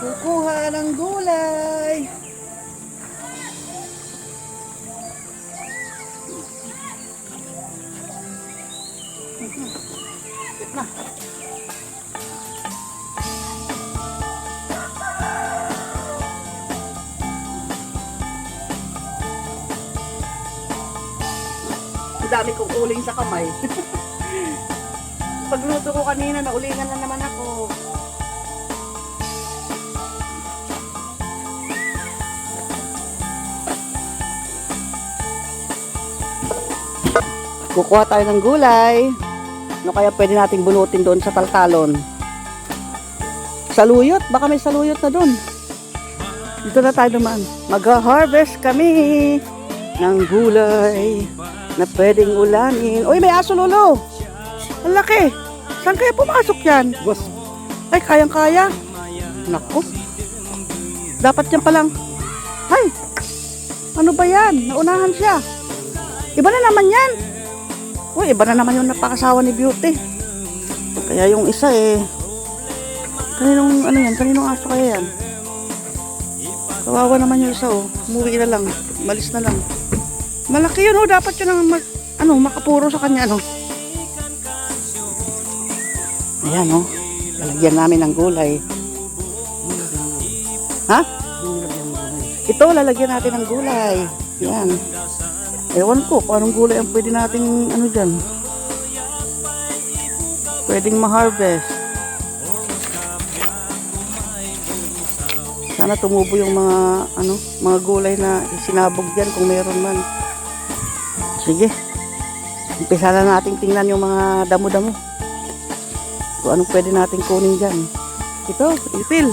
Kukuha ng gulay. Na. Ang dami kong uling sa kamay. Pagluto ko kanina, naulingan na naman ako. Kukuha tayo ng gulay. Ano kaya pwede nating bunutin doon sa taltalon? Saluyot? Baka may saluyot na doon. Dito na tayo naman. Mag-harvest kami ng gulay na pwedeng ulanin. Uy, may aso, Lolo! Ang laki! Saan kaya pumasok yan? Boss, Ay, kayang-kaya. Naku. Dapat yan palang. Ay! Ano ba yan? Naunahan siya. Iba na naman yan. Uy, iba na naman yung napakasawa ni Beauty. Kaya yung isa kaninong ano yan? Kaninong aso kaya yan? Kawawa naman yung isa Umuwi na lang. Malis na lang. Malaki yun Dapat yun ang makapuro sa kanya Ayan lalagyan namin ng gulay. Ha? Ito lalagyan natin ng gulay. Yan. Ewan ko kung anong gulay ang pwede nating dyan. Pwedeng ma-harvest. Sana tumubo yung mga gulay na sinabog dyan kung meron man. Sige. Umpisa na nating tingnan yung mga damo-damo. Kung anong pwede nating kunin dyan. Ito, ipil.